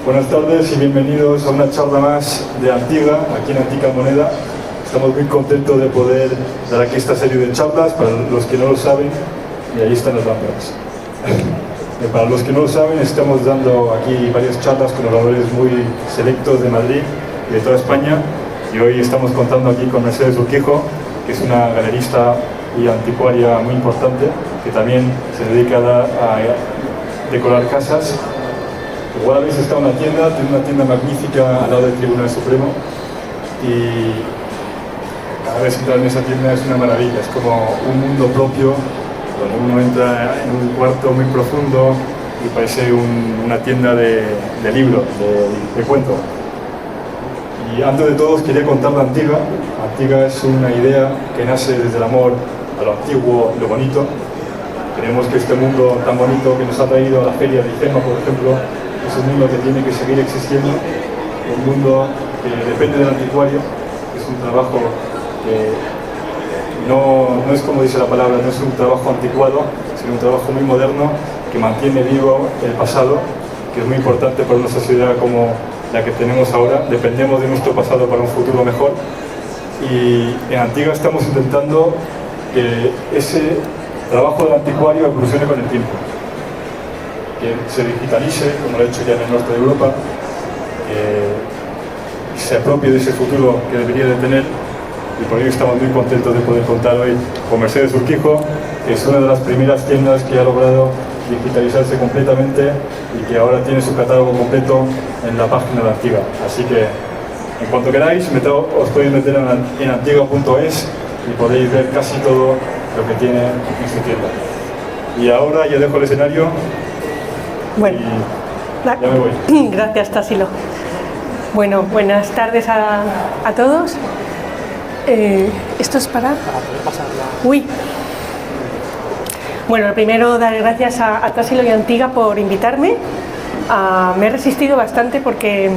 Buenas tardes y bienvenidos a una charla más de Antiga, aquí en Antica Moneda. Estamos muy contentos de poder dar aquí esta serie de charlas. Para los que no lo saben, y ahí están las lámparas. Para los que no lo saben, estamos dando aquí varias charlas con oradores muy selectos de Madrid y de toda España. Y hoy estamos contando aquí con Mercedes Urquijo, que es una galerista y anticuaria muy importante, que también se dedica a decorar casas. Igual habéis estado en una tienda, tiene una tienda magnífica al lado del Tribunal Supremo, y cada vez que entras en esa tienda es una maravilla, es como un mundo propio, donde uno entra en un cuarto muy profundo y parece una tienda de libros, de cuento. Y antes de todo quería contar la Antiga. Antiga es una idea que nace desde el amor a lo antiguo, lo bonito. Creemos que este mundo tan bonito que nos ha traído a la feria de IFEMA, por ejemplo, es un mundo que tiene que seguir existiendo, un mundo que depende del anticuario, que es un trabajo que no es como dice la palabra, no es un trabajo anticuado, sino un trabajo muy moderno que mantiene vivo el pasado, que es muy importante para una sociedad como la que tenemos ahora. Dependemos de nuestro pasado para un futuro mejor, y en Antiga estamos intentando que ese trabajo del anticuario evolucione con el tiempo, que se digitalice, como lo ha hecho ya en el norte de Europa, y se apropie de ese futuro que debería de tener. Y por ello estamos muy contentos de poder contar hoy con Mercedes Urquijo, que es una de las primeras tiendas que ha logrado digitalizarse completamente y que ahora tiene su catálogo completo en la página de Antiga. Así que, en cuanto queráis, os podéis meter en antiga.es y podéis ver casi todo lo que tiene en su tienda. Y ahora ya dejo el escenario. Bueno, ya me voy. Gracias, Tassilo. Bueno, buenas tardes a todos. Esto es para poder pasarla. Uy. Bueno, primero dar gracias a Tassilo y a Antiga por invitarme. Me he resistido bastante porque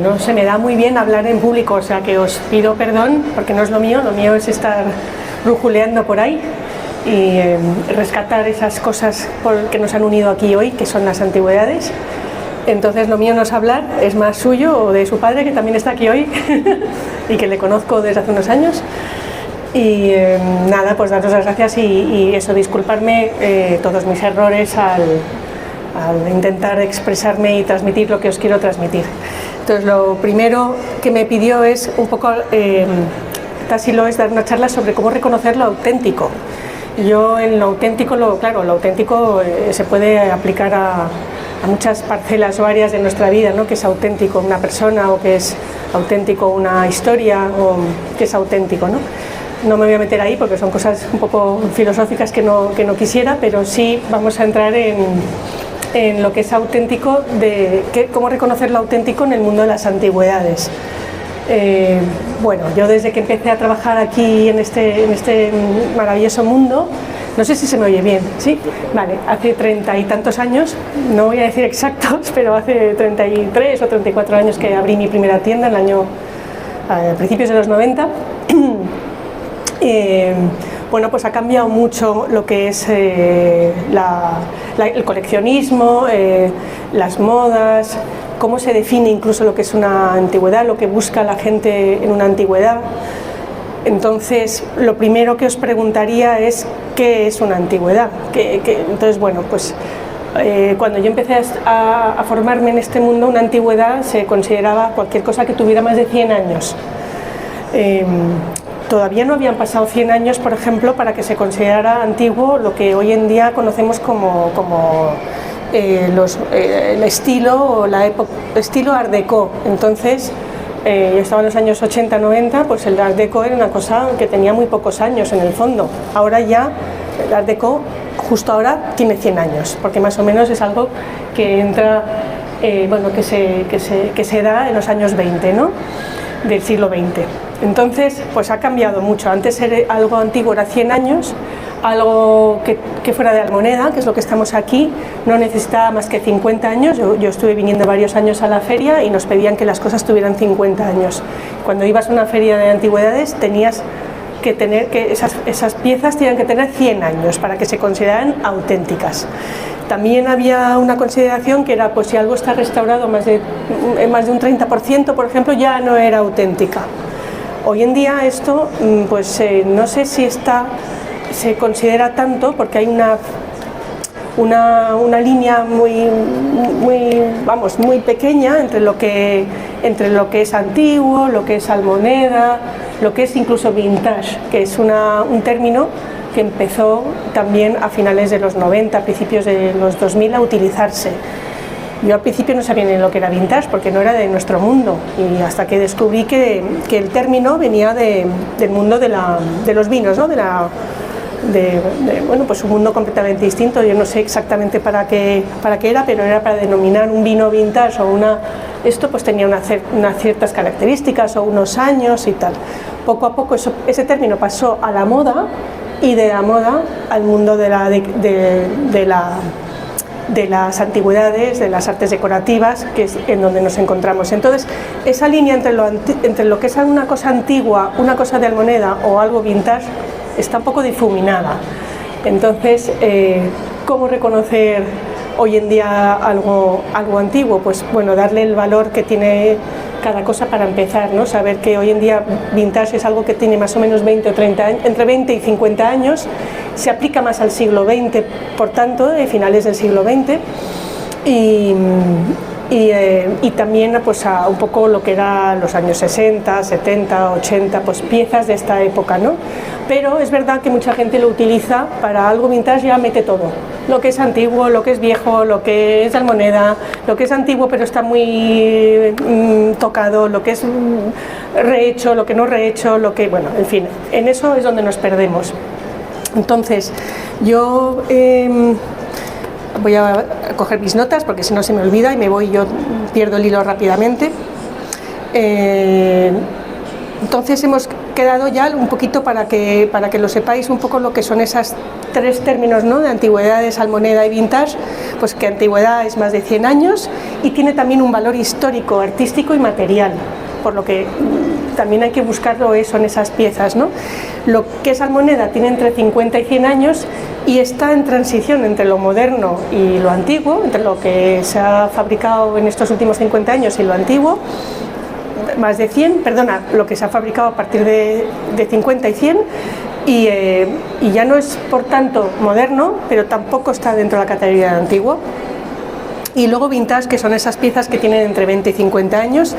no se me da muy bien hablar en público, o sea que os pido perdón porque no es lo mío es estar brujuleando por ahí y rescatar esas cosas que nos han unido aquí hoy, que son las antigüedades. Entonces lo mío no es hablar, es más suyo o de su padre, que también está aquí hoy y que le conozco desde hace unos años. Y nada, pues daros las gracias y eso, disculparme todos mis errores al intentar expresarme y transmitir lo que os quiero transmitir. Entonces lo primero que me pidió es un poco, Tassilo, es dar una charla sobre cómo reconocer lo auténtico. Yo en lo auténtico, lo auténtico se puede aplicar a muchas parcelas varias de nuestra vida, ¿no? Que es auténtico una persona, o que es auténtico una historia, o que es auténtico, ¿no? No me voy a meter ahí porque son cosas un poco filosóficas que no quisiera, pero sí vamos a entrar en lo que es auténtico, cómo reconocer lo auténtico en el mundo de las antigüedades. Bueno, yo desde que empecé a trabajar aquí en este maravilloso mundo, no sé si se me oye bien, ¿sí? Vale, hace 30 y tantos años, no voy a decir exactos, pero hace 33 o 34 años que abrí mi primera tienda, a principios de los 90. Bueno, pues ha cambiado mucho lo que es el coleccionismo, las modas, cómo se define incluso lo que es una antigüedad, lo que busca la gente en una antigüedad. Entonces, lo primero que os preguntaría es ¿qué es una antigüedad? Entonces, bueno, pues cuando yo empecé a formarme en este mundo, una antigüedad se consideraba cualquier cosa que tuviera más de 100 años. Todavía no habían pasado 100 años, por ejemplo, para que se considerara antiguo lo que hoy en día conocemos como el estilo o estilo Art Deco. Entonces, yo estaba en los años 80-90, pues el Art Deco era una cosa que tenía muy pocos años en el fondo. Ahora ya el Art Deco justo ahora tiene 100 años, porque más o menos es algo que entra, bueno, que se da en los años 20, ¿no?, del siglo XX. Entonces, pues ha cambiado mucho. Antes algo antiguo era 100 años, algo que fuera de Almoneda, que es lo que estamos aquí, no necesitaba más que 50 años. Yo estuve viniendo varios años a la feria y nos pedían que las cosas tuvieran 50 años. Cuando ibas a una feria de antigüedades tenías que tener esas piezas tenían que tener 100 años para que se consideraran auténticas. También había una consideración que era, pues si algo está restaurado más de un 30%, por ejemplo, ya no era auténtica. Hoy en día esto, pues no sé si se considera tanto, porque hay una línea muy pequeña entre lo que es antiguo, lo que es almoneda, lo que es incluso vintage, que es un término que empezó también a finales de los 90, a principios de los 2000 a utilizarse. Yo al principio no sabía ni lo que era vintage porque no era de nuestro mundo, y hasta que descubrí que el término venía del mundo de los vinos, ¿no? Bueno, pues un mundo completamente distinto. Yo no sé exactamente para qué era, pero era para denominar un vino vintage o esto pues tenía unas ciertas características o unos años y tal. Poco a poco ese término pasó a la moda, y de la moda al mundo de las antigüedades, de las artes decorativas, que es en donde nos encontramos. Entonces, esa línea entre lo que es una cosa antigua, una cosa de almoneda o algo vintage, está un poco difuminada. Entonces, ¿cómo reconocer hoy en día algo antiguo? Pues bueno, darle el valor que tiene cada cosa para empezar, ¿no? Saber que hoy en día vintage es algo que tiene más o menos 20 o 30 años, entre 20 y 50 años, se aplica más al siglo XX, por tanto, finales del siglo XX, y también pues a un poco lo que era los años 60, 70, 80, pues piezas de esta época, ¿no? Pero es verdad que mucha gente lo utiliza para algo vintage, ya mete todo, lo que es antiguo, lo que es viejo, lo que es de almoneda, lo que es antiguo pero está muy tocado, lo que es rehecho, lo que no rehecho, bueno, en fin, en eso es donde nos perdemos. Entonces, yo voy a coger mis notas porque si no se me olvida y yo pierdo el hilo rápidamente. Entonces hemos quedado ya un poquito para que lo sepáis un poco lo que son esas tres términos, ¿no? De antigüedades, almoneda y vintage, pues que antigüedad es más de 100 años y tiene también un valor histórico, artístico y material, por lo que también hay que buscarlo eso en esas piezas, ¿no? Lo que es almoneda tiene entre 50 y 100 años y está en transición entre lo moderno y lo antiguo, entre lo que se ha fabricado en estos últimos 50 años y lo antiguo, más de 100, lo que se ha fabricado a partir de 50 y 100, y ya no es por tanto moderno, pero tampoco está dentro de la categoría de antiguo. Y luego vintage, que son esas piezas que tienen entre 20 y 50 años,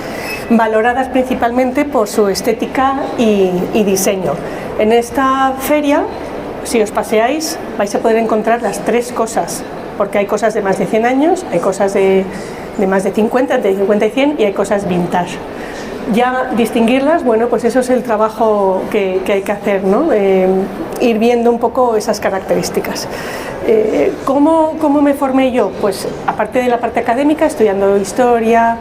valoradas principalmente por su estética y diseño. En esta feria, si os paseáis, vais a poder encontrar las tres cosas, porque hay cosas de más de 100 años, hay cosas de más de 50, entre 50 y 100, y hay cosas vintage. Ya distinguirlas, bueno, pues eso es el trabajo que hay que hacer, ¿no? Ir viendo un poco esas características. ¿Cómo me formé yo? Pues aparte de la parte académica, estudiando historia,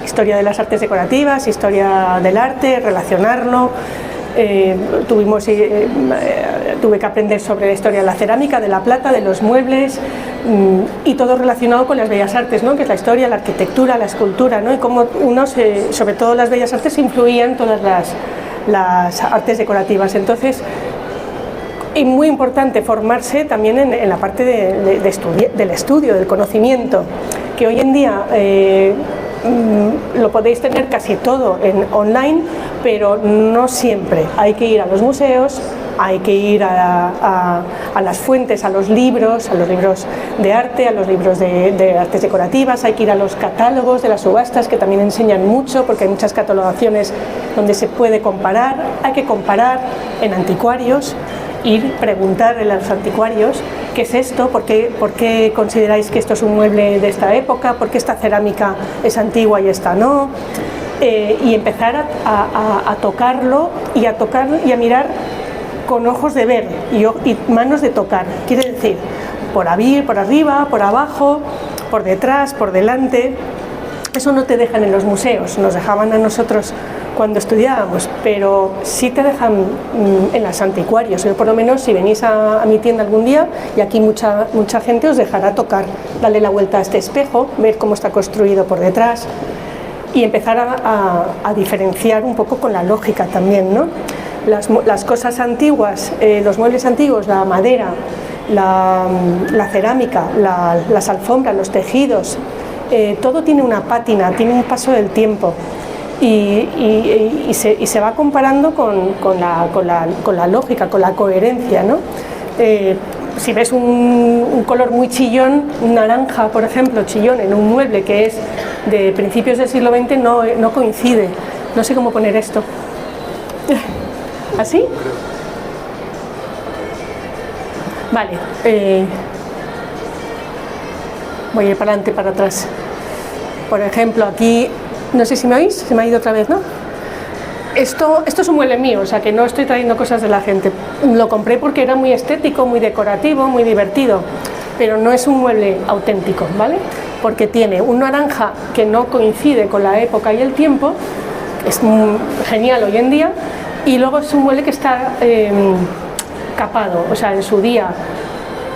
historia de las artes decorativas, historia del arte, relacionarlo. Tuve que aprender sobre la historia de la cerámica, de la plata, de los muebles, y todo relacionado con las bellas artes, ¿no? Que es la historia, la arquitectura, la escultura, ¿no? Y cómo sobre todo las bellas artes, influían todas las artes decorativas. Entonces, y muy importante formarse también en la parte del estudio, del conocimiento, que hoy en día lo podéis tener casi todo online, pero no siempre. Hay que ir a los museos, hay que ir a las fuentes, a los libros de arte, a los libros de artes decorativas, hay que ir a los catálogos de las subastas, que también enseñan mucho, porque hay muchas catalogaciones donde se puede comparar. Hay que comparar en anticuarios, preguntar a los anticuarios qué es esto, por qué consideráis que esto es un mueble de esta época, por qué esta cerámica es antigua y esta no, y empezar a tocarlo y a mirar con ojos de ver y manos de tocar. Quiere decir, por arriba, por abajo, por detrás, por delante. Eso no te dejan en los museos, nos dejaban a nosotros cuando estudiábamos, pero sí te dejan en los anticuarios. Yo, por lo menos, si venís a mi tienda algún día, y aquí mucha gente os dejará tocar, darle la vuelta a este espejo, ver cómo está construido por detrás y empezar a diferenciar un poco con la lógica también, ¿no? Las cosas antiguas, los muebles antiguos, la madera, la cerámica, las alfombras, los tejidos, todo tiene una pátina, tiene un paso del tiempo. Y se va comparando con la lógica, con la coherencia, ¿no? Si ves un color muy chillón, un naranja, por ejemplo, chillón en un mueble que es de principios del siglo XX, no coincide. No sé cómo poner esto. ¿Así? Vale. Voy a ir para adelante, para atrás. Por ejemplo, aquí, no sé si me oís, se me ha ido otra vez, ¿no? Esto es un mueble mío, o sea que no estoy trayendo cosas de la gente. Lo compré porque era muy estético, muy decorativo, muy divertido, pero no es un mueble auténtico, ¿vale? Porque tiene un naranja que no coincide con la época y el tiempo, es genial hoy en día, y luego es un mueble que está capado, o sea, en su día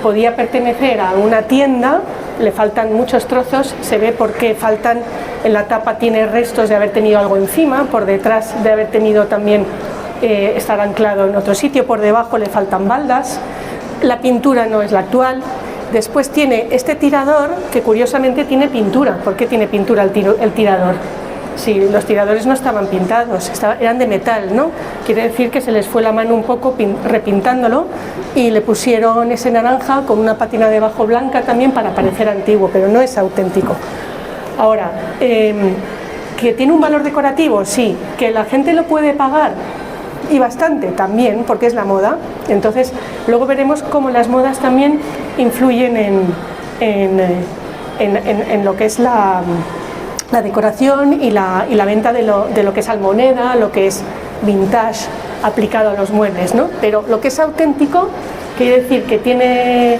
podía pertenecer a una tienda, le faltan muchos trozos, se ve porque faltan, en la tapa tiene restos de haber tenido algo encima, por detrás de haber tenido también estar anclado en otro sitio, por debajo le faltan baldas, la pintura no es la actual. Después tiene este tirador que curiosamente tiene pintura. ¿Por qué tiene pintura el tirador? Si los tiradores no estaban pintados, eran de metal, ¿no? Quiere decir que se les fue la mano un poco repintándolo y le pusieron ese naranja con una pátina debajo blanca también para parecer antiguo, pero no es auténtico. Ahora, ¿que tiene un valor decorativo? Sí. ¿Que la gente lo puede pagar? Y bastante también, porque es la moda. Entonces, luego veremos cómo las modas también influyen en lo que es la decoración y la venta de lo que es almoneda, lo que es vintage aplicado a los muebles, ¿no? Pero lo que es auténtico quiere decir que tiene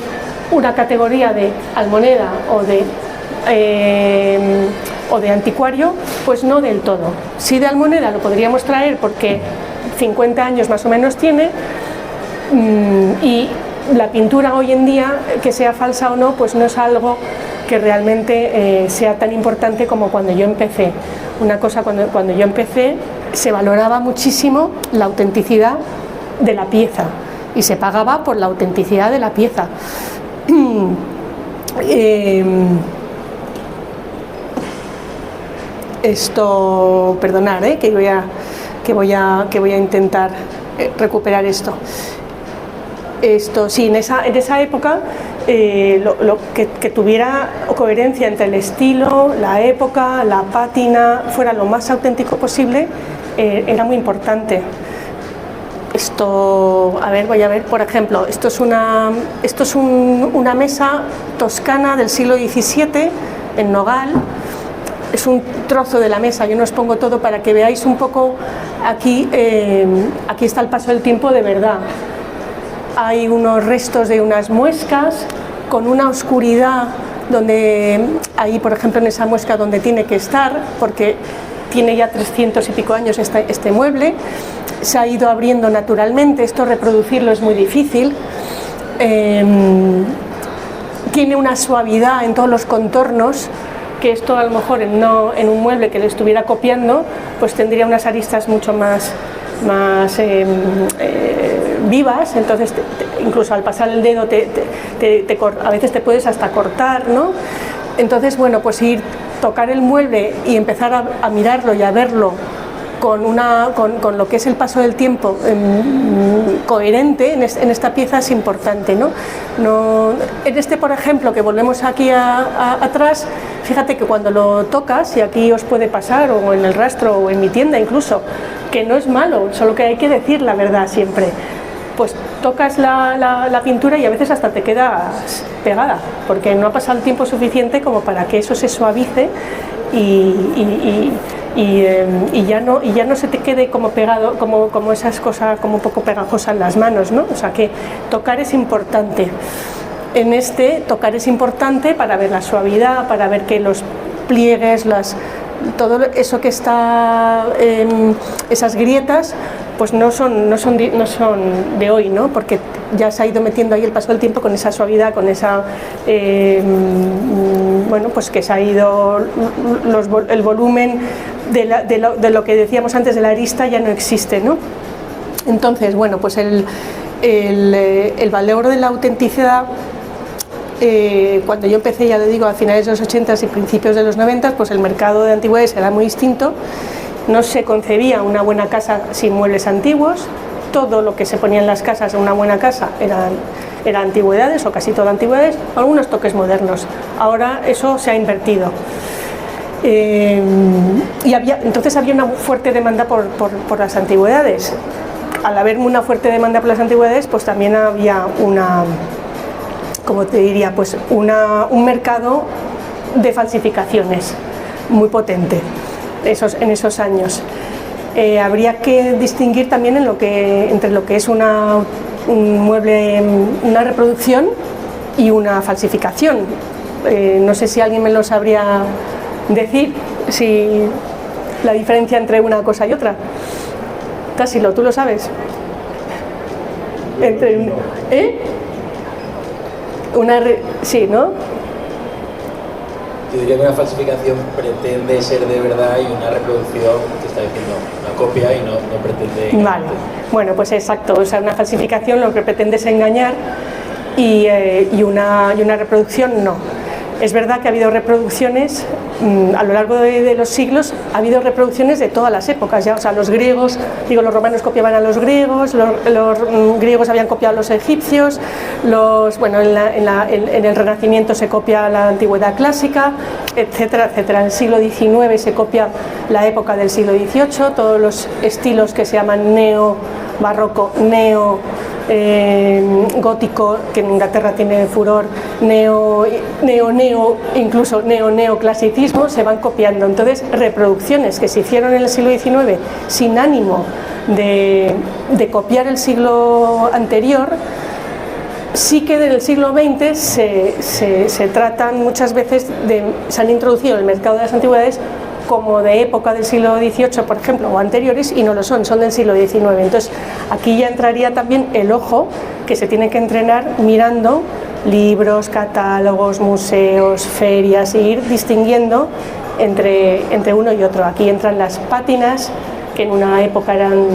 una categoría de almoneda o de anticuario, pues no del todo. Sí, de almoneda lo podríamos traer porque 50 años más o menos tiene, y la pintura hoy en día, que sea falsa o no, pues no es algo que realmente sea tan importante como cuando yo empecé. Una cosa, cuando yo empecé se valoraba muchísimo la autenticidad de la pieza y se pagaba por la autenticidad de la pieza. Esto, perdonad, que voy a intentar recuperar esto. Sí, en esa época que tuviera coherencia entre el estilo, la época, la pátina, fuera lo más auténtico posible, era muy importante. Esto, a ver, voy a ver, por ejemplo, esto es una mesa toscana del siglo XVII en nogal. Es un trozo de la mesa, yo no os pongo todo para que veáis un poco. Aquí está el paso del tiempo de verdad. Hay unos restos de unas muescas con una oscuridad donde, ahí por ejemplo en esa muesca donde tiene que estar, porque tiene ya 300 y pico años este mueble, se ha ido abriendo naturalmente, esto reproducirlo es muy difícil. Tiene una suavidad en todos los contornos, que esto a lo mejor en un mueble que le estuviera copiando, pues tendría unas aristas mucho más vivas, entonces incluso al pasar el dedo a veces te puedes hasta cortar, ¿no? Entonces, bueno, pues tocar el mueble y empezar a mirarlo y a verlo con lo que es el paso del tiempo coherente en esta pieza es importante, ¿no? En este, por ejemplo, que volvemos aquí atrás, fíjate que cuando lo tocas, y aquí os puede pasar, o en el rastro, o en mi tienda incluso, que no es malo, solo que hay que decir la verdad siempre. Pues tocas la pintura y a veces hasta te quedas pegada, porque no ha pasado el tiempo suficiente como para que eso se suavice y ya no se te quede como pegado, como esas cosas como un poco pegajosas en las manos, ¿no? O sea que tocar es importante. En tocar es importante para ver la suavidad, para ver que los pliegues, todo eso que está esas grietas, pues no son de hoy, ¿no? Porque ya se ha ido metiendo ahí el paso del tiempo con esa suavidad, con esa bueno, pues que se ha ido el volumen de lo que decíamos antes de la arista ya no existe, ¿no? Entonces, bueno, pues el valor de la autenticidad, cuando yo empecé, ya le digo, a finales de los 80 y principios de los 90, pues el mercado de antigüedades era muy distinto. No se concebía una buena casa sin muebles antiguos. Todo lo que se ponía en las casas en una buena casa eran antigüedades, o casi todo antigüedades, algunos toques modernos. Ahora eso se ha invertido. Entonces había una fuerte demanda por las antigüedades. Al haber una fuerte demanda por las antigüedades, pues también había como te diría, pues un mercado de falsificaciones muy potente en esos años. Habría que distinguir también entre lo que es un mueble, una reproducción y una falsificación. No sé si alguien me lo sabría decir, si la diferencia entre una cosa y otra. Tasilo, ¿tú lo sabes? Sí, ¿no? Yo diría que una falsificación pretende ser de verdad y una reproducción te está diciendo una copia y no pretende... Vale, bueno, pues exacto, o sea, una falsificación lo que pretende es engañar y una reproducción no. Es verdad que ha habido reproducciones, a lo largo de los siglos, ha habido reproducciones de todas las épocas, ya, o sea, los romanos copiaban a los griegos, los griegos habían copiado a los egipcios, en el Renacimiento se copia la antigüedad clásica, etcétera, etcétera. En el siglo XIX se copia la época del siglo XVIII, todos los estilos que se llaman neo-barroco, gótico, que en Inglaterra tiene furor, incluso neoclasicismo, se van copiando. Entonces, reproducciones que se hicieron en el siglo XIX sin ánimo de copiar el siglo anterior, sí que en el siglo XX se tratan muchas veces se han introducido en el mercado de las antigüedades como de época del siglo XVIII, por ejemplo, o anteriores, y no lo son del siglo XIX. Entonces, aquí ya entraría también el ojo, que se tiene que entrenar mirando libros, catálogos, museos, ferias, e ir distinguiendo entre uno y otro. Aquí entran las pátinas, que en una época eran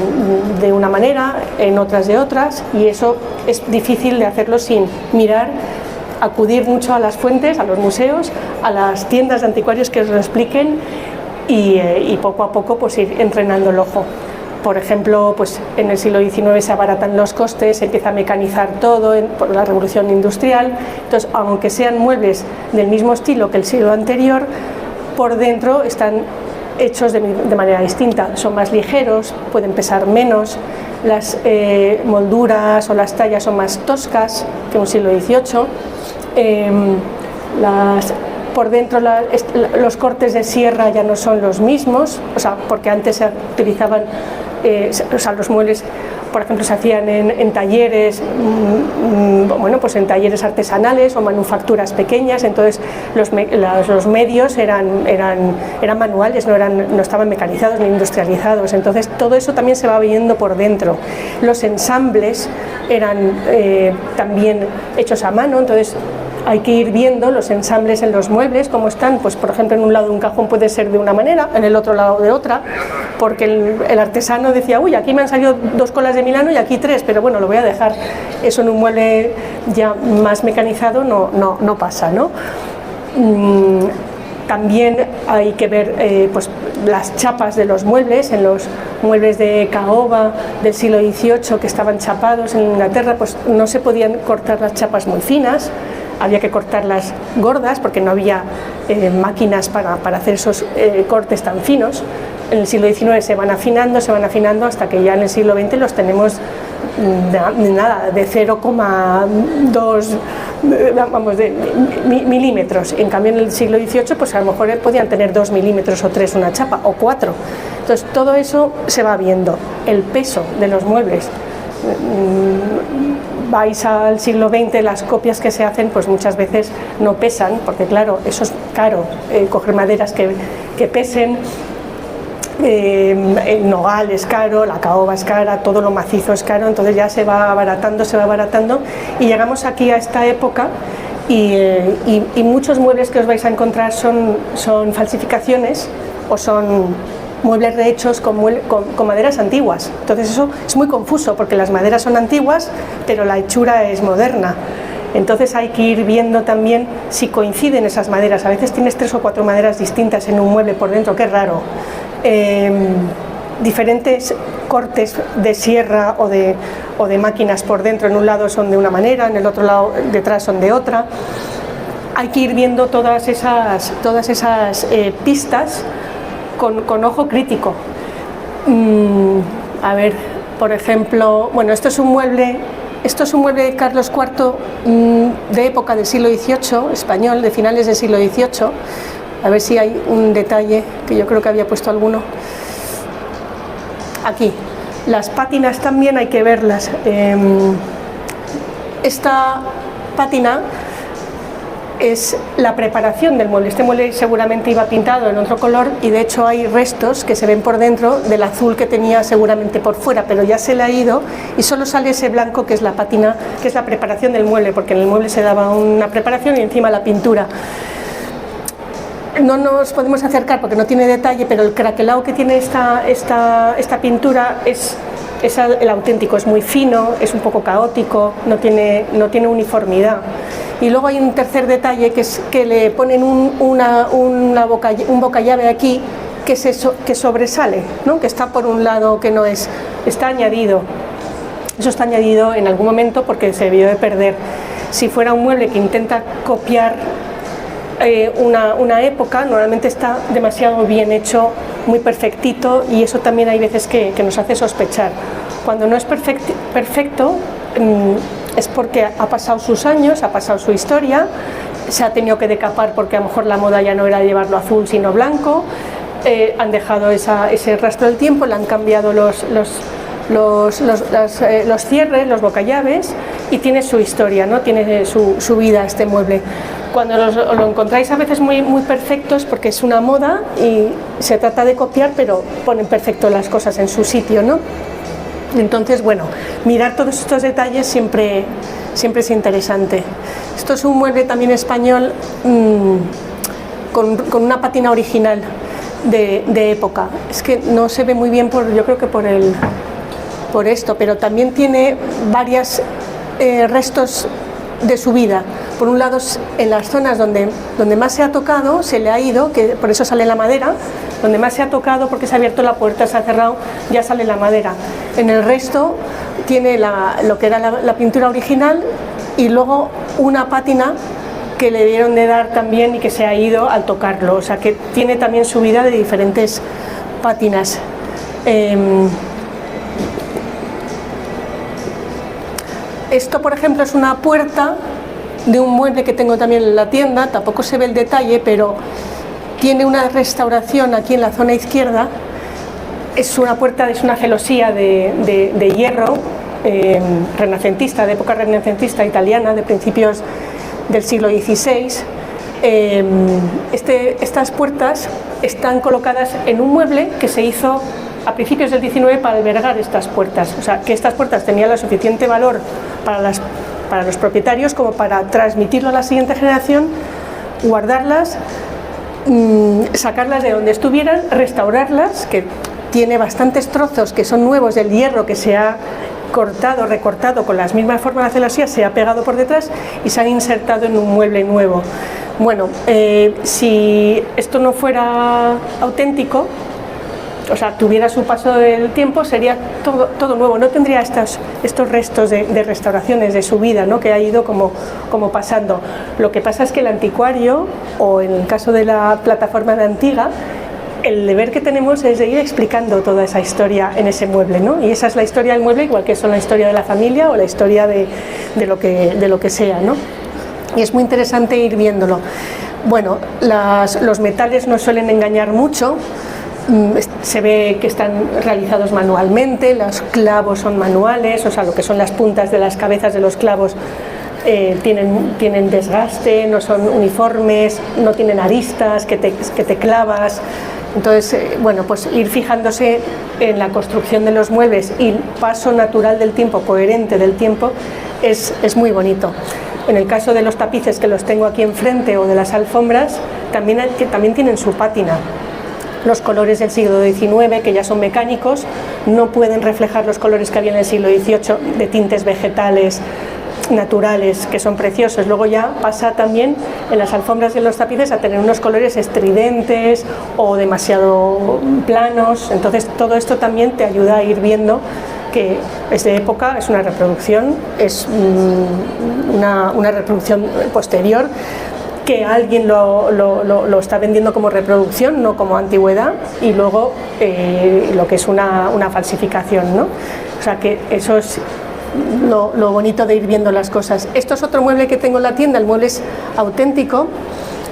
de una manera, en otras de otras, y eso es difícil de hacerlo sin mirar, acudir mucho a las fuentes, a los museos, a las tiendas de anticuarios que os lo expliquen, y poco a poco pues ir entrenando el ojo. Por ejemplo, pues en el siglo XIX se abaratan los costes, se empieza a mecanizar todo por la revolución industrial. Entonces, aunque sean muebles del mismo estilo que el siglo anterior, por dentro están hechos de manera distinta. Son más ligeros, pueden pesar menos, las molduras o las tallas son más toscas que un siglo XVIII. Por dentro los cortes de sierra ya no son los mismos, o sea, porque antes se utilizaban, los muebles, por ejemplo, se hacían en talleres, pues en talleres artesanales o manufacturas pequeñas. Entonces los medios eran manuales, no estaban mecanizados ni industrializados. Entonces todo eso también se va viendo por dentro. Los ensambles eran también hechos a mano, entonces hay que ir viendo los ensambles en los muebles, cómo están. Pues por ejemplo, en un lado de un cajón puede ser de una manera, en el otro lado de otra, porque el artesano decía, uy, aquí me han salido 2 colas de Milano y aquí 3, pero bueno, lo voy a dejar. Eso en un mueble ya más mecanizado no pasa, ¿no? También hay que ver pues las chapas de los muebles. En los muebles de caoba del siglo XVIII que estaban chapados en Inglaterra, pues no se podían cortar las chapas muy finas, había que cortarlas gordas porque no había máquinas para hacer esos cortes tan finos. En el siglo XIX se van afinando hasta que ya en el siglo XX los tenemos de 0,2 milímetros. En cambio en el siglo XVIII pues a lo mejor podían tener 2 milímetros o 3 una chapa, o 4. Entonces todo eso se va viendo. El peso de los muebles. Vais al siglo XX, las copias que se hacen pues muchas veces no pesan, porque claro, eso es caro, coger maderas que pesen. El nogal es caro, la caoba es cara, todo lo macizo es caro. Entonces ya se va abaratando y llegamos aquí a esta época y muchos muebles que os vais a encontrar son falsificaciones o son muebles rehechos con maderas antiguas. Entonces eso es muy confuso porque las maderas son antiguas, pero la hechura es moderna. Entonces hay que ir viendo también si coinciden esas maderas. A veces tienes 3 o 4 maderas distintas en un mueble por dentro, que es raro. Diferentes cortes de sierra o de máquinas por dentro, en un lado son de una manera, en el otro lado detrás son de otra. Hay que ir viendo todas esas pistas con ojo crítico. A ver, por ejemplo, bueno, esto es un mueble de Carlos IV de época del siglo XVIII, español, de finales del siglo XVIII. A ver si hay un detalle, que yo creo que había puesto alguno. Aquí, las pátinas también hay que verlas. Esta pátina es la preparación del mueble. Este mueble seguramente iba pintado en otro color y de hecho hay restos que se ven por dentro del azul que tenía seguramente por fuera, pero ya se le ha ido y solo sale ese blanco que es la pátina, que es la preparación del mueble, porque en el mueble se daba una preparación y encima la pintura. No nos podemos acercar porque no tiene detalle, pero el craquelado que tiene esta pintura es el auténtico, es muy fino, es un poco caótico, no tiene uniformidad. Y luego hay un tercer detalle, que es que le ponen un bocallave aquí que sobresale, ¿no? Que está por un lado, que no es, está añadido. Eso está añadido en algún momento porque se debió de perder. Si fuera un mueble que intenta copiar una época, normalmente está demasiado bien hecho, muy perfectito, y eso también hay veces que nos hace sospechar. Cuando no es perfecto, es porque ha pasado sus años, ha pasado su historia, se ha tenido que decapar porque a lo mejor la moda ya no era llevarlo azul sino blanco, han dejado ese rastro del tiempo, le han cambiado los cierres, los bocallaves, y tiene su historia, ¿no? Tiene su vida este mueble. Cuando lo encontráis a veces muy perfectos, porque es una moda y se trata de copiar, pero ponen perfecto las cosas en su sitio, ¿no? Entonces, bueno, mirar todos estos detalles siempre es interesante. Esto es un mueble también español con una pátina original de época. Es que no se ve muy bien, yo creo que por esto, pero también tiene varios restos de su vida. Por un lado, en las zonas donde más se ha tocado, se le ha ido, que por eso sale la madera. Donde más se ha tocado, porque se ha abierto la puerta, se ha cerrado, ya sale la madera. En el resto tiene lo que era la pintura original y luego una pátina que le dieron de dar también y que se ha ido al tocarlo. O sea que tiene también su vida de diferentes pátinas. Esto, por ejemplo, es una puerta de un mueble que tengo también en la tienda. Tampoco se ve el detalle, pero tiene una restauración aquí en la zona izquierda. Es una puerta, es una celosía de hierro renacentista, de época renacentista italiana, de principios del siglo XVI. Estas puertas están colocadas en un mueble que se hizo a principios del XIX para albergar estas puertas. O sea, que estas puertas tenían el suficiente valor para los propietarios como para transmitirlo a la siguiente generación, guardarlas, sacarlas de donde estuvieran, restaurarlas, que tiene bastantes trozos que son nuevos del hierro que se ha cortado, recortado con las mismas formas de celosía, se ha pegado por detrás y se han insertado en un mueble nuevo. Bueno, si esto no fuera auténtico, o sea, tuviera su paso del tiempo, sería todo nuevo, no tendría estos restos de restauraciones de su vida, ¿no? Que ha ido como pasando. Lo que pasa es que el anticuario, o en el caso de la plataforma de Antiga, el deber que tenemos es de ir explicando toda esa historia en ese mueble, ¿no? Y esa es la historia del mueble, igual que son la historia de la familia o la historia de lo que sea, ¿no? Y es muy interesante ir viéndolo. Bueno, los metales nos suelen engañar mucho. Se ve que están realizados manualmente, los clavos son manuales, o sea, lo que son las puntas de las cabezas de los clavos tienen desgaste, no son uniformes, no tienen aristas que te clavas. Entonces, bueno, pues ir fijándose en la construcción de los muebles y el paso natural del tiempo, coherente del tiempo, es muy bonito. En el caso de los tapices, que los tengo aquí enfrente, o de las alfombras, también tienen su pátina. los colores del siglo XIX, que ya son mecánicos, no pueden reflejar los colores que había en el siglo XVIII de tintes vegetales naturales, que son preciosos. Luego ya pasa también en las alfombras y en los tapices a tener unos colores estridentes o demasiado planos. Entonces todo esto también te ayuda a ir viendo que es de época, es una reproducción, es una reproducción posterior, que alguien lo está vendiendo como reproducción, no como antigüedad, y luego lo que es una falsificación, ¿no? O sea que eso es lo bonito de ir viendo las cosas. Esto es otro mueble que tengo en la tienda, el mueble es auténtico,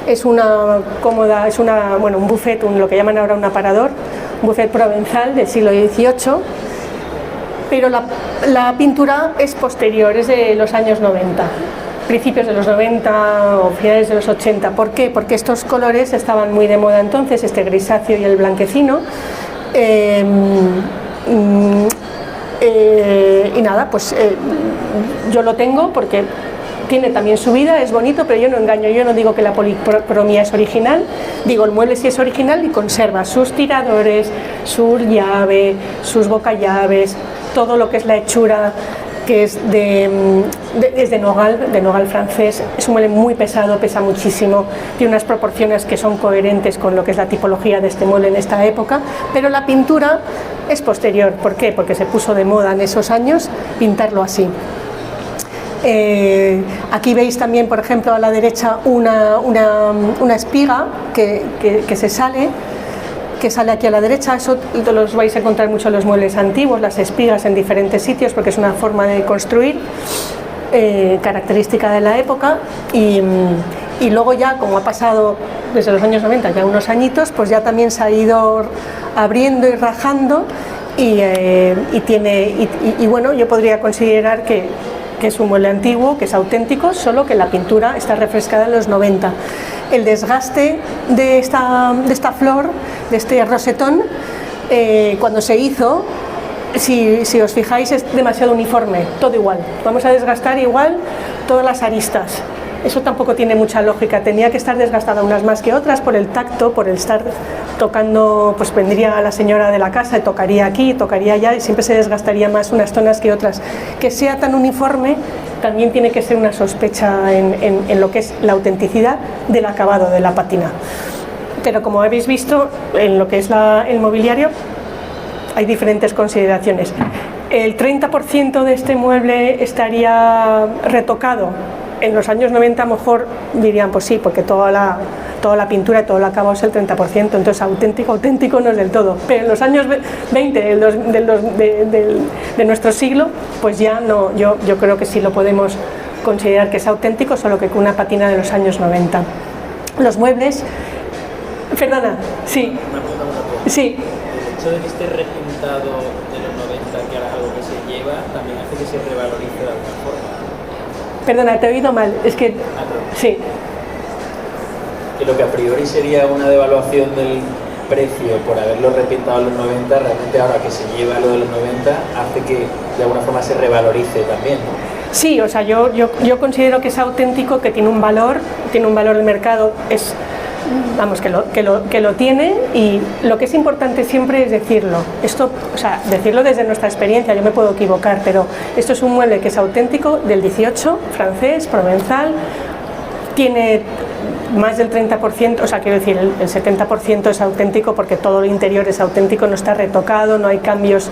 es una cómoda, es un buffet, lo que llaman ahora un aparador, un buffet provenzal del siglo XVIII, pero la pintura es posterior, es de los años 90, principios de los 90 o finales de los 80. ¿Por qué? Porque estos colores estaban muy de moda entonces, este grisáceo y el blanquecino. Y nada, pues yo lo tengo porque tiene también su vida, es bonito, pero yo no engaño, yo no digo que la policromía es original, digo el mueble sí es original y conserva sus tiradores, su llave, sus bocallaves, todo lo que es la hechura, que es de nogal francés. Es un mueble muy pesado, pesa muchísimo, tiene unas proporciones que son coherentes con lo que es la tipología de este mueble en esta época, pero la pintura es posterior. ¿Por qué? Porque se puso de moda en esos años pintarlo así. Aquí veis también, por ejemplo, a la derecha una espiga que se sale, que sale aquí a la derecha. Eso los vais a encontrar mucho en los muebles antiguos, las espigas en diferentes sitios, porque es una forma de construir característica de la época. Y luego ya, como ha pasado desde los años 90 ya unos añitos, pues ya también se ha ido abriendo y rajando y bueno, yo podría considerar que es un mueble antiguo, que es auténtico, solo que la pintura está refrescada en los 90. El desgaste de esta flor, de este rosetón, cuando se hizo, si os fijáis, es demasiado uniforme, todo igual. Vamos a desgastar igual todas las aristas. Eso tampoco tiene mucha lógica, tenía que estar desgastada unas más que otras por el tacto, por el estar tocando, pues vendría la señora de la casa y tocaría aquí, tocaría allá, y siempre se desgastaría más unas zonas que otras. Que sea tan uniforme también tiene que ser una sospecha en lo que es la autenticidad del acabado de la pátina. Pero como habéis visto, en lo que es el mobiliario hay diferentes consideraciones. El 30% de este mueble estaría retocado. En los años 90 a lo mejor dirían, pues sí, porque toda la pintura y todo el acabado es el 30%, entonces auténtico no es del todo. Pero en los años 20 de nuestro siglo, pues ya no, yo creo que sí lo podemos considerar que es auténtico, solo que con una pátina de los años 90. Los muebles... Perdona, sí. Sí. El hecho de que esté repintado de los 90, que ahora es algo que se lleva, también hace que se revalorice de alguna forma. Perdona, te he oído mal, es que... Sí. Que lo que a priori sería una devaluación del precio por haberlo repintado en los 90, realmente ahora que se lleva lo de los 90 hace que de alguna forma se revalorice también, ¿no? Sí, o sea, yo considero que es auténtico, que tiene un valor de mercado, es... Vamos, que lo tiene, y lo que es importante siempre es decirlo. Esto, o sea, decirlo desde nuestra experiencia, yo me puedo equivocar, pero esto es un mueble que es auténtico, del 18, francés, provenzal, tiene más del 30%, o sea, quiero decir, el 70% es auténtico porque todo el interior es auténtico, no está retocado, no hay cambios,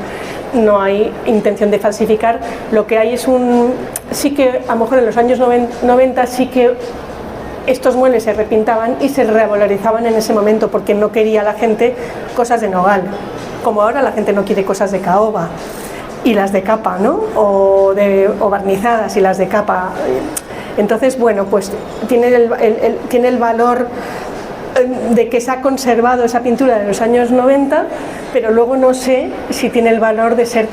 no hay intención de falsificar. Lo que hay es sí que a lo mejor en los años 90 sí que estos muebles se repintaban y se revalorizaban en ese momento porque no quería la gente cosas de nogal, como ahora la gente no quiere cosas de caoba y las de capa, ¿no? O barnizadas y las de capa. Entonces, bueno, pues tiene el valor de que se ha conservado esa pintura de los años 90, pero luego no sé si tiene el valor de ser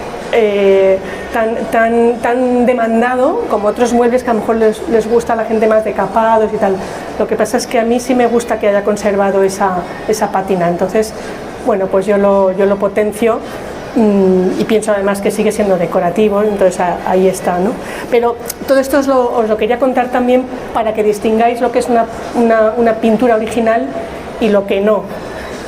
tan demandado como otros muebles que a lo mejor les gusta a la gente más de capados y tal. Lo que pasa es que a mí sí me gusta que haya conservado esa pátina, entonces, bueno, pues yo lo potencio. Y pienso además que sigue siendo decorativo, entonces ahí está, ¿no? Pero todo esto os lo quería contar también para que distingáis lo que es una pintura original y lo que no.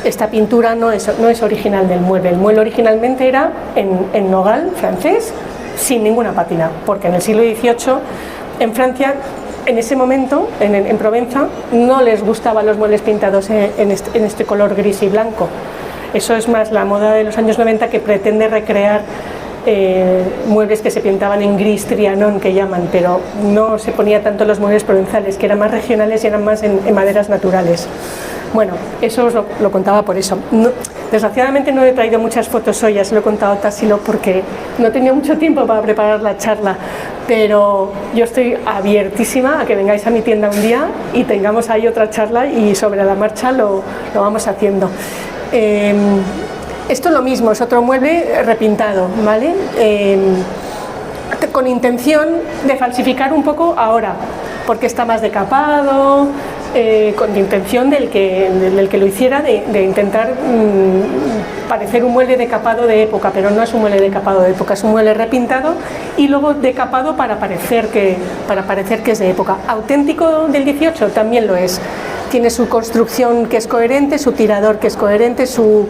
esta pintura no es original del mueble. El mueble originalmente era en nogal francés, sin ninguna pátina, porque en el siglo XVIII en Francia, en ese momento, en Provenza, no les gustaban los muebles pintados en este color gris y blanco. Eso es más la moda de los años 90, que pretende recrear muebles que se pintaban en gris trianón, que llaman, pero no se ponía tanto en los muebles provenzales, que eran más regionales y eran más en maderas naturales. Bueno, eso os lo contaba por eso. Desgraciadamente no he traído muchas fotos hoy, ya se lo he contado a Tassilo porque no tenía mucho tiempo para preparar la charla, pero yo estoy abiertísima a que vengáis a mi tienda un día y tengamos ahí otra charla, y sobre la marcha lo vamos haciendo. Esto es lo mismo, es otro mueble repintado, ¿vale? Con intención de falsificar un poco ahora, porque está más decapado, con intención del que lo hiciera de intentar parecer un mueble decapado de época, pero no es un mueble decapado de época, es un mueble repintado y luego decapado para parecer que es de época. Auténtico del 18 también lo es. Tiene su construcción que es coherente, su tirador que es coherente, sus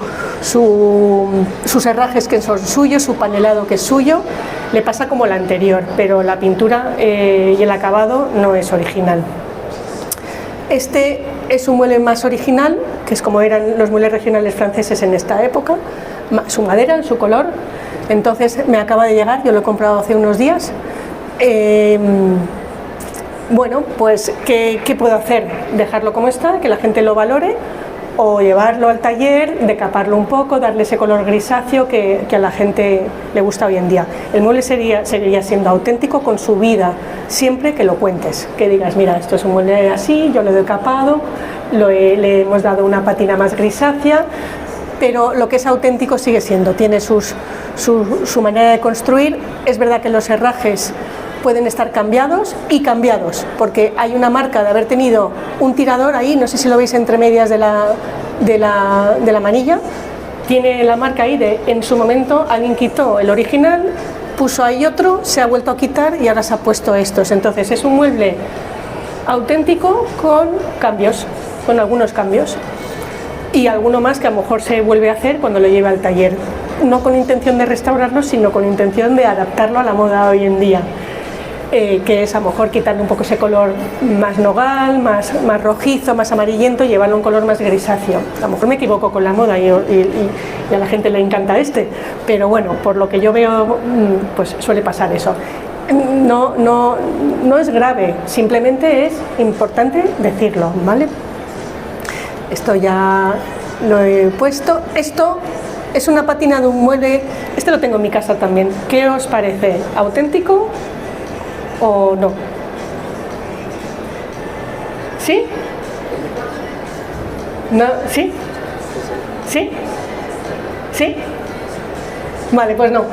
herrajes que son suyos, su panelado que es suyo. Le pasa como la anterior, pero la pintura y el acabado no es original. Este es un mueble más original, que es como eran los muebles regionales franceses en esta época, su madera, su color. Entonces me acaba de llegar, yo lo he comprado hace unos días. Bueno, pues ¿qué puedo hacer? Dejarlo como está, que la gente lo valore, o llevarlo al taller, decaparlo un poco, darle ese color grisáceo que a la gente le gusta hoy en día. El mueble seguiría siendo auténtico con su vida, siempre que lo cuentes, que digas, mira, esto es un mueble así, yo lo he decapado, le hemos dado una patina más grisácea, pero lo que es auténtico sigue siendo, tiene su manera de construir. Es verdad que los herrajes pueden estar cambiados, porque hay una marca de haber tenido un tirador ahí, no sé si lo veis entre medias de la manilla, tiene la marca ahí de, en su momento alguien quitó el original, puso ahí otro, se ha vuelto a quitar y ahora se ha puesto estos. Entonces es un mueble auténtico con cambios, con algunos cambios, y alguno más que a lo mejor se vuelve a hacer cuando lo lleve al taller, no con intención de restaurarlo, sino con intención de adaptarlo a la moda hoy en día. Que es a lo mejor quitarle un poco ese color más nogal, más rojizo, más amarillento, y llevarlo a un color más grisáceo. A lo mejor me equivoco con la moda y a la gente le encanta pero bueno, por lo que yo veo, pues suele pasar eso. No es grave, simplemente es importante decirlo, ¿vale? Esto ya lo he puesto. Esto es una patina de un mueble, este lo tengo en mi casa también. ¿Qué os parece? ¿Auténtico o no? ¿Sí? ¿No? ¿Sí? ¿Sí? ¿Sí? Vale, pues no.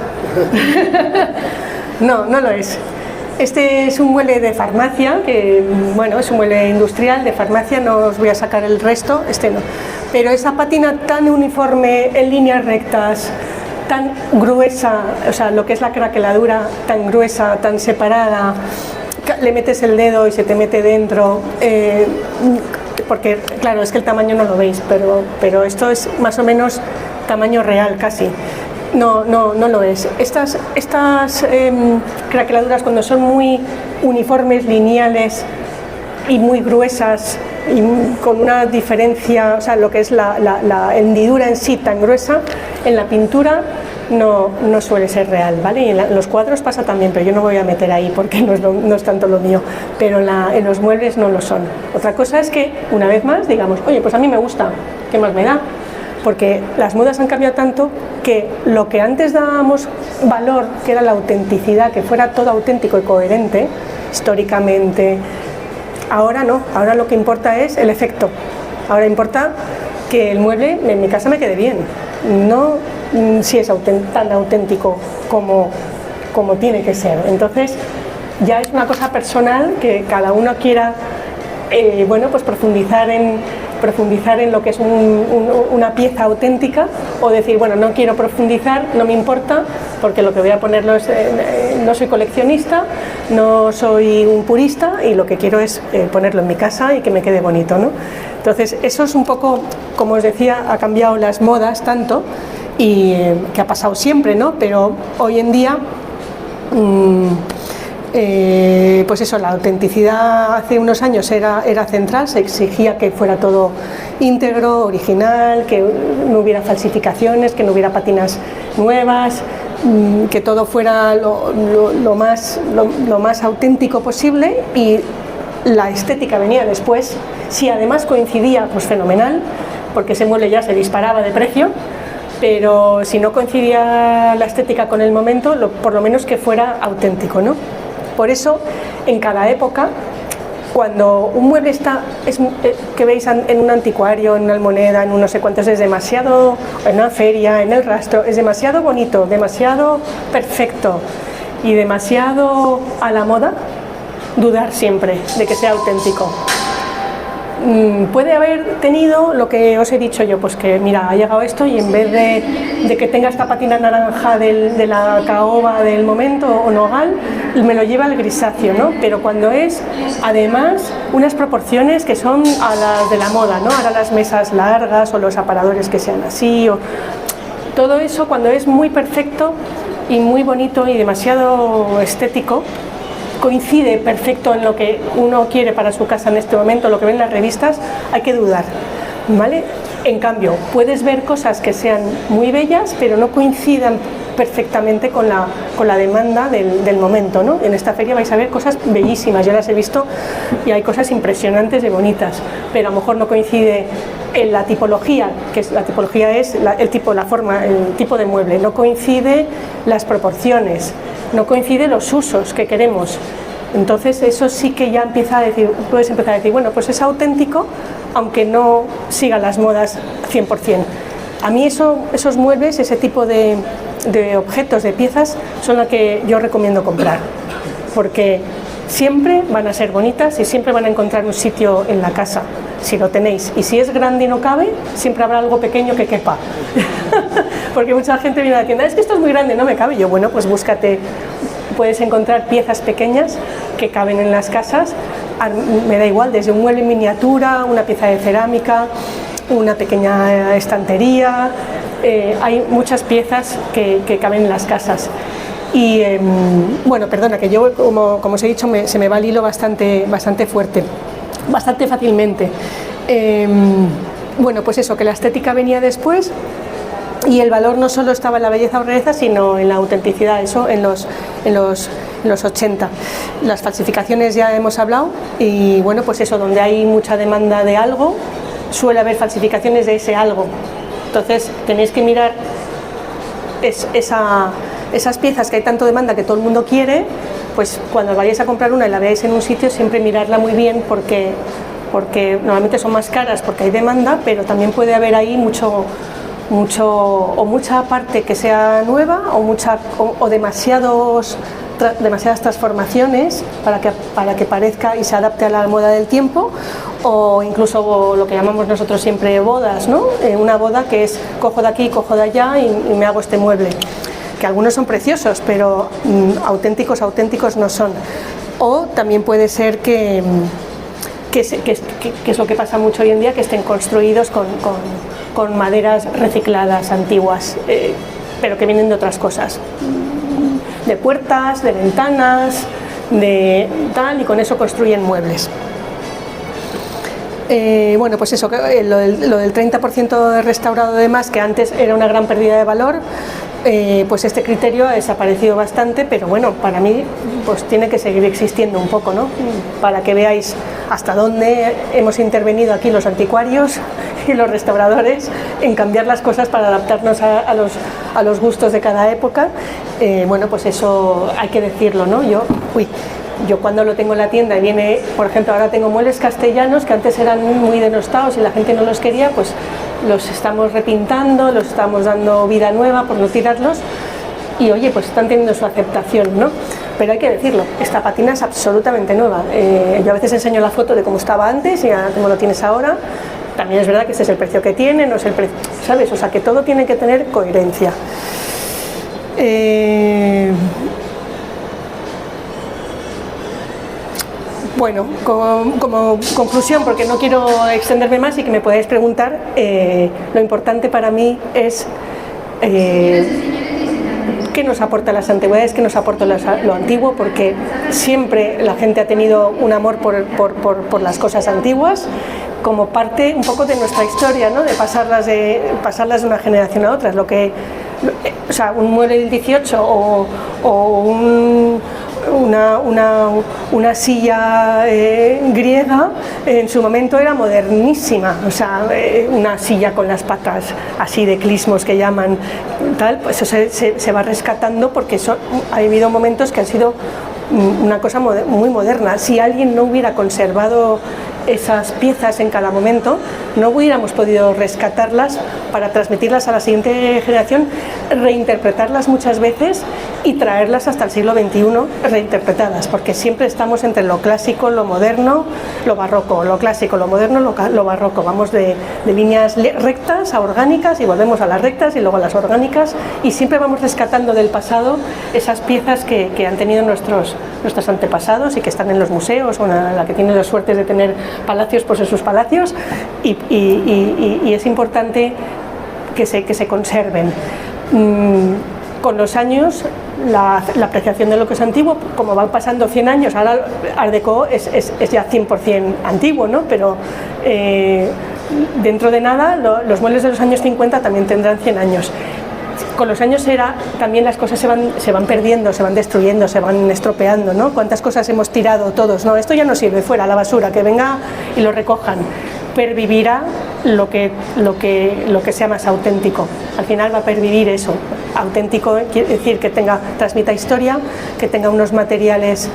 No lo es. Este es un mueble de farmacia, que bueno, es un mueble industrial de farmacia, no os voy a sacar el resto, este no. Pero esa patina tan uniforme, en líneas rectas, tan gruesa, o sea, lo que es la craqueladura, tan gruesa, tan separada, le metes el dedo y se te mete dentro, porque claro, es que el tamaño no lo veis, pero esto es más o menos tamaño real casi. No lo es. Estas craqueladuras, cuando son muy uniformes, lineales y muy gruesas y con una diferencia, o sea, lo que es la hendidura en sí tan gruesa, en la pintura no suele ser real, ¿vale? Y en los cuadros pasa también, pero yo no me voy a meter ahí porque no es tanto lo mío, pero en los muebles no lo son. Otra cosa es que, una vez más, digamos, oye, pues a mí me gusta, ¿qué más me da? Porque las modas han cambiado tanto que lo que antes dábamos valor, que era la autenticidad, que fuera todo auténtico y coherente, históricamente, ahora no, ahora lo que importa es el efecto. Ahora importa que el mueble en mi casa me quede bien, no si es tan auténtico como tiene que ser. Entonces ya es una cosa personal que cada uno quiera bueno, pues profundizar en profundizar en lo que es una pieza auténtica, o decir, bueno, no quiero profundizar, no me importa, porque lo que voy a ponerlo es, no soy coleccionista, no soy un purista, y lo que quiero es ponerlo en mi casa y que me quede bonito, ¿no? Entonces, eso es un poco, como os decía, ha cambiado las modas tanto, y que ha pasado siempre, ¿no? Pero hoy en día, pues eso, la autenticidad hace unos años era central, se exigía que fuera todo íntegro, original, que no hubiera falsificaciones, que no hubiera patinas nuevas, que todo fuera lo más auténtico posible, y la estética venía después. Si además coincidía, pues fenomenal, porque ese mueble ya se disparaba de precio, pero si no coincidía la estética con el momento, por lo menos que fuera auténtico, ¿no? Por eso, en cada época, cuando un mueble que veis en un anticuario, en una almoneda, en un no sé cuántos, es demasiado, en una feria, en el rastro, es demasiado bonito, demasiado perfecto y demasiado a la moda, dudar siempre de que sea auténtico. Puede haber tenido lo que os he dicho yo, pues que mira, ha llegado esto y en vez de que tenga esta patina naranja de la caoba del momento o nogal, me lo lleva al grisáceo, ¿no? Pero cuando es además unas proporciones que son a las de la moda, ¿no? Ahora las mesas largas o los aparadores que sean así, o todo eso, cuando es muy perfecto y muy bonito y demasiado estético, coincide perfecto en lo que uno quiere para su casa en este momento, lo que ven las revistas, hay que dudar, ¿vale? En cambio, puedes ver cosas que sean muy bellas, pero no coincidan perfectamente con la demanda del momento, ¿no? En esta feria vais a ver cosas bellísimas, yo las he visto y hay cosas impresionantes y bonitas, pero a lo mejor no coincide en la tipología, la tipología es el tipo, la forma, el tipo de mueble, no coincide las proporciones, no coincide los usos que queremos. Entonces eso sí que ya puedes empezar a decir, bueno, pues es auténtico, aunque no siga las modas 100%. A mí esos muebles, ese tipo de objetos, de piezas, son las que yo recomiendo comprar, porque siempre van a ser bonitas y siempre van a encontrar un sitio en la casa, si lo tenéis. Y si es grande y no cabe, siempre habrá algo pequeño que quepa. Porque mucha gente viene a la tienda, es que esto es muy grande, no me cabe. Yo, bueno, pues búscate, puedes encontrar piezas pequeñas que caben en las casas, me da igual, desde un mueble en miniatura, una pieza de cerámica, una pequeña estantería, hay muchas piezas que caben en las casas. Y bueno, perdona, que yo, como os he dicho, se me va el hilo bastante fuerte, bastante fácilmente. Bueno, pues eso, que la estética venía después, y el valor no solo estaba en la belleza o rareza, sino en la autenticidad, eso en los 80. Las falsificaciones ya hemos hablado, y bueno, pues eso, donde hay mucha demanda de algo, suele haber falsificaciones de ese algo. Entonces tenéis que mirar esas piezas que hay tanto demanda, que todo el mundo quiere, pues cuando vayáis a comprar una y la veáis en un sitio, siempre mirarla muy bien, porque normalmente son más caras porque hay demanda, pero también puede haber ahí mucha parte que sea nueva, o demasiadas transformaciones para que parezca y se adapte a la moda del tiempo, o incluso lo que llamamos nosotros siempre bodas, ¿no? Una boda que es cojo de aquí, cojo de allá y me hago este mueble, que algunos son preciosos, pero auténticos no son. O también puede ser que es lo que pasa mucho hoy en día, que estén construidos con maderas recicladas, antiguas, pero que vienen de otras cosas, de puertas, de ventanas, de tal, y con eso construyen muebles. Bueno, pues eso, lo del 30% restaurado de más, que antes era una gran pérdida de valor, pues este criterio ha desaparecido bastante, pero bueno, para mí pues tiene que seguir existiendo un poco, ¿no? Para que veáis hasta dónde hemos intervenido aquí los anticuarios y los restauradores en cambiar las cosas para adaptarnos a los gustos de cada época. Bueno, pues eso hay que decirlo, ¿no? Yo cuando lo tengo en la tienda y viene, por ejemplo, ahora tengo muebles castellanos que antes eran muy denostados y la gente no los quería, pues los estamos repintando, los estamos dando vida nueva por no tirarlos, y oye, pues están teniendo su aceptación, ¿no? Pero hay que decirlo, esta patina es absolutamente nueva. Yo a veces enseño la foto de cómo estaba antes y a cómo lo tienes ahora, también es verdad que este es el precio que tiene, no es el precio, ¿sabes? O sea, que todo tiene que tener coherencia. Bueno, como conclusión, porque no quiero extenderme más y que me podáis preguntar, lo importante para mí es qué nos aporta las antigüedades, qué nos aporta lo antiguo, porque siempre la gente ha tenido un amor por las cosas antiguas, como parte un poco de nuestra historia, ¿no? De pasarlas de una generación a otra. O sea, un mueble del 18 o una silla griega en su momento era modernísima, o sea, una silla con las patas así de clismos que llaman, tal, pues eso se va rescatando, porque ha habido momentos que han sido una cosa muy moderna. Si alguien no hubiera conservado esas piezas en cada momento, no hubiéramos podido rescatarlas para transmitirlas a la siguiente generación, reinterpretarlas muchas veces y traerlas hasta el siglo XXI reinterpretadas, porque siempre estamos entre lo clásico, lo moderno, lo barroco, lo clásico, lo moderno, lo barroco. Vamos de líneas rectas a orgánicas y volvemos a las rectas y luego a las orgánicas, y siempre vamos rescatando del pasado esas piezas que han tenido nuestros antepasados y que están en los museos, o la que tiene la suerte de tener palacios, pues en sus palacios, y es importante que se conserven. Con los años, la apreciación de lo que es antiguo, como van pasando 100 años, ahora Art Deco es ya 100% antiguo, ¿no? Pero dentro de nada, los muebles de los años 50 también tendrán 100 años. Con los años también las cosas se van perdiendo, se van destruyendo, se van estropeando, ¿no? ¿Cuántas cosas hemos tirado todos? No, esto ya no sirve, fuera, a la basura, que venga y lo recojan. Pervivirá lo que sea más auténtico. Al final va a pervivir eso. Auténtico quiere decir que transmita historia, que tenga unos materiales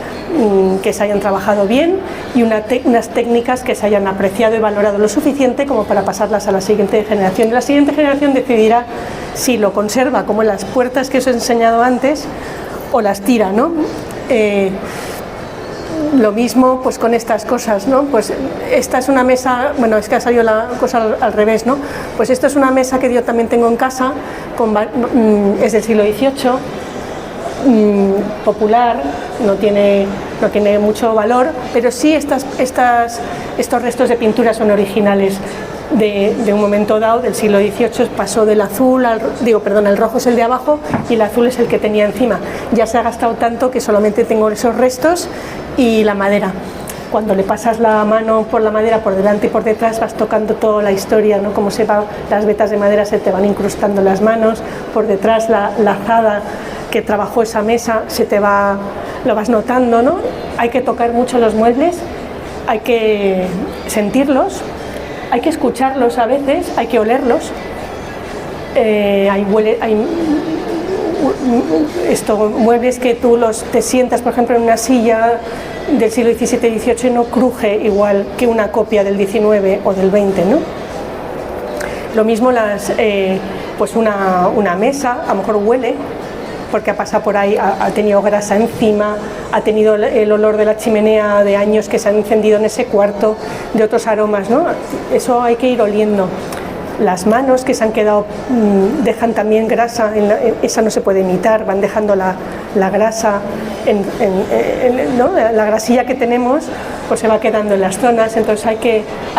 que se hayan trabajado bien y unas técnicas que se hayan apreciado y valorado lo suficiente como para pasarlas a la siguiente generación. La siguiente generación decidirá si lo conserva, como en las puertas que os he enseñado antes, o las tira, ¿no? Lo mismo pues con estas cosas, ¿no? Pues esta es una mesa, bueno, es que ha salido la cosa al revés, ¿no? Pues esta es una mesa que yo también tengo en casa, es del siglo XVIII, popular, no tiene mucho valor, pero sí estos restos de pintura son originales de un momento dado del siglo XVIII. Pasó del azul el rojo es el de abajo y el azul es el que tenía encima. Ya se ha gastado tanto que solamente tengo esos restos y la madera. Cuando le pasas la mano por la madera por delante y por detrás, vas tocando toda la historia, ¿no? Como las vetas de madera se te van incrustando en las manos, por detrás la azada que trabajó esa mesa lo vas notando, ¿no? Hay que tocar mucho los muebles, hay que sentirlos, hay que escucharlos a veces, hay que olerlos. Hay muebles que tú te sientas, por ejemplo, en una silla del siglo XVII y XVIII, y no cruje igual que una copia del XIX o del XX, ¿no? Lo mismo pues una mesa, a lo mejor huele, porque ha pasado por ahí, ha tenido grasa encima, ha tenido el olor de la chimenea de años que se han encendido en ese cuarto, de otros aromas, ¿no? Eso hay que ir oliendo. Las manos que se han quedado dejan también grasa, esa no se puede imitar, van dejando la grasa, ¿no? La grasilla que tenemos pues se va quedando en las zonas, entonces hay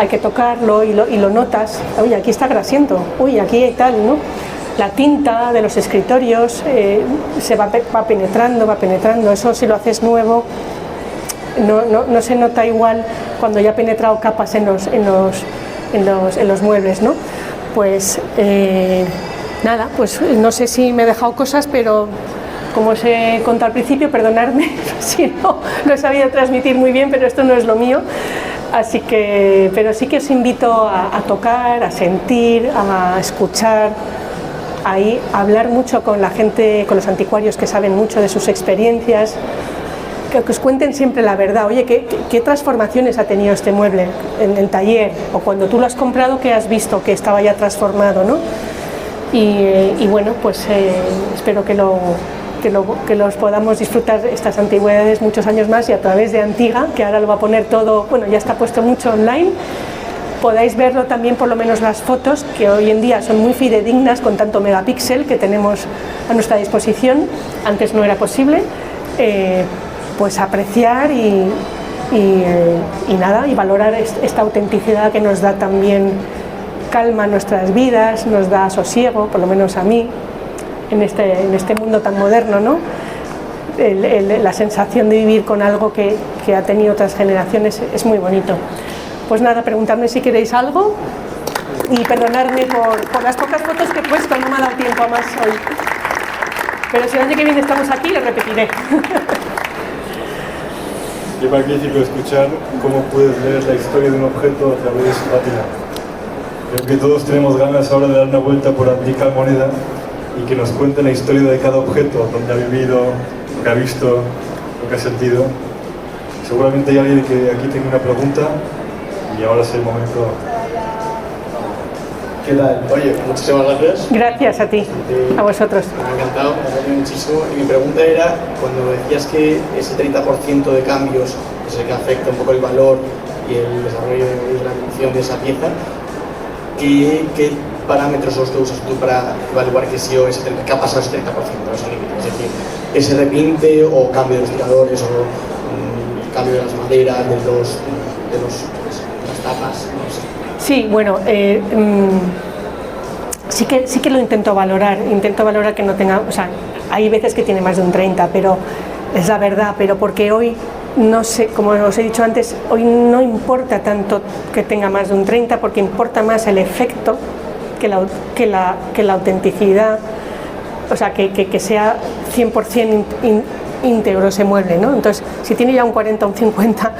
que tocarlo y lo notas. Uy, aquí está grasiento, uy, aquí hay tal, ¿no? La tinta de los escritorios se va penetrando, eso si lo haces nuevo no se nota igual cuando ya ha penetrado capas en los muebles, ¿no? Pues nada, pues no sé si me he dejado cosas, pero como os he contado al principio, perdonadme si no lo he sabido transmitir muy bien, pero esto no es lo mío. Así que, pero sí que os invito a tocar, a sentir, a escuchar, a hablar mucho con la gente, con los anticuarios que saben mucho de sus experiencias, que os cuenten siempre la verdad. Oye, ¿qué transformaciones ha tenido este mueble en el taller? O cuando tú lo has comprado, ¿qué has visto que estaba ya transformado, ¿no? Y bueno, pues espero que los podamos disfrutar estas antigüedades muchos años más, y a través de Antiga, que ahora lo va a poner todo, bueno, ya está puesto mucho online, podáis verlo también, por lo menos las fotos, que hoy en día son muy fidedignas con tanto megapíxel que tenemos a nuestra disposición, antes no era posible, pues apreciar y nada, y valorar esta autenticidad que nos da también calma en nuestras vidas, nos da sosiego, por lo menos a mí, en este mundo tan moderno, ¿no? La sensación de vivir con algo que ha tenido otras generaciones es muy bonito. Pues nada, preguntadme si queréis algo y perdonadme por las pocas fotos que he puesto, no me ha dado tiempo a más hoy. Pero si el año que viene estamos aquí, lo repetiré. Qué magnífico escuchar cómo puedes leer la historia de un objeto a través de su pátina. Creo que todos tenemos ganas ahora de dar una vuelta por Antica Moneda y que nos cuente la historia de cada objeto, donde ha vivido, lo que ha visto, lo que ha sentido. Seguramente hay alguien que aquí tenga una pregunta y ahora es el momento. ¿Qué tal? Oye, muchísimas gracias. Gracias a ti, a vosotros. Me ha encantado, me ha aprendido muchísimo. Y mi pregunta era, cuando decías que ese 30% de cambios es el que afecta un poco el valor y el desarrollo y la evolución de esa pieza, ¿qué parámetros son los que usas tú para evaluar que sí o ese 30%, que ha pasado ese 30%, ese límite? Es decir, ese repinte o cambio de los tiradores o cambio de las maderas, de las tapas, no sé. Sí, bueno, sí que lo intento valorar que no tenga, o sea, hay veces que tiene más de un 30, pero es la verdad, pero porque hoy, no sé, como os he dicho antes, hoy no importa tanto que tenga más de un 30, porque importa más el efecto que la autenticidad, o sea, que sea 100% íntegro ese mueble, ¿no? Entonces, si tiene ya un 40 o un 50,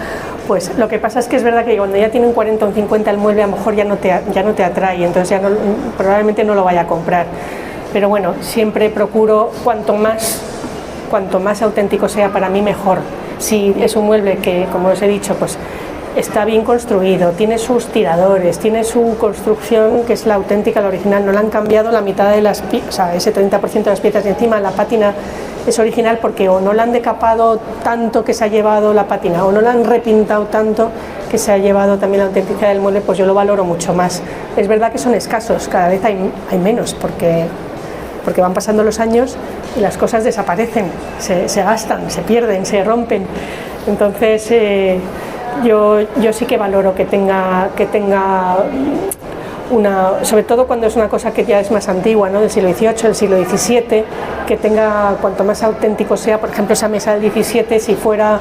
pues lo que pasa es que es verdad que cuando ya tiene un 40 o un 50 el mueble a lo mejor ya no te atrae, entonces probablemente no lo vaya a comprar. Pero bueno, siempre procuro cuanto más auténtico sea para mí mejor. Si es un mueble que, como os he dicho, pues está bien construido, tiene sus tiradores, tiene su construcción que es la auténtica, la original, no la han cambiado la mitad de las piezas, o sea, ese 30% de las piezas, y encima la pátina es original porque o no la han decapado tanto que se ha llevado la pátina o no la han repintado tanto que se ha llevado también la autenticidad del mueble, pues yo lo valoro mucho más. Es verdad que son escasos, cada vez hay menos porque van pasando los años y las cosas desaparecen, se gastan, se pierden, se rompen. Entonces yo sí que valoro que tenga sobre todo cuando es una cosa que ya es más antigua, ¿no? Del siglo XVIII, del siglo XVII, que tenga, cuanto más auténtico sea, por ejemplo esa mesa del XVII, si fuera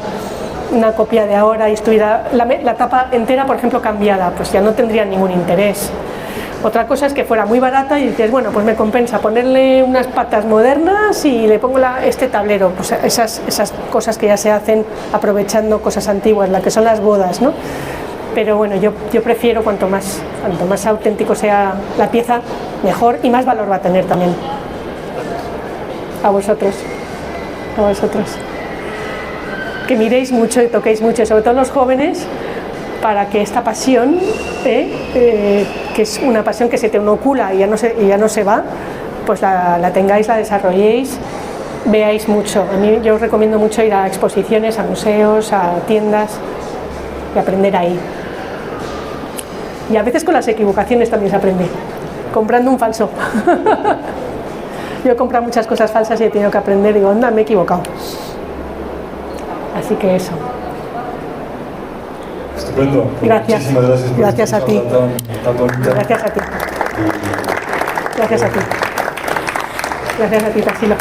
una copia de ahora y estuviera la tapa entera, por ejemplo, cambiada, pues ya no tendría ningún interés. Otra cosa es que fuera muy barata y dices, bueno, pues me compensa ponerle unas patas modernas y le pongo este tablero, pues esas cosas que ya se hacen aprovechando cosas antiguas, las que son las bodas, ¿no? Pero bueno, yo prefiero cuanto más auténtico sea la pieza, mejor y más valor va a tener también. A vosotros. Que miréis mucho y toquéis mucho, sobre todo los jóvenes, para que esta pasión, que es una pasión que se te inocula y ya no se va, pues la tengáis, la desarrolléis, veáis mucho. A mí yo os recomiendo mucho ir a exposiciones, a museos, a tiendas y aprender ahí. Y a veces con las equivocaciones también se aprende, comprando un falso. Yo he comprado muchas cosas falsas y he tenido que aprender, digo, anda, me he equivocado. Así que eso. Estupendo. Gracias. Muchísimas gracias por Gracias a ti. tan bonita. Gracias a ti. Gracias a ti. Gracias a ti, Tarsilo.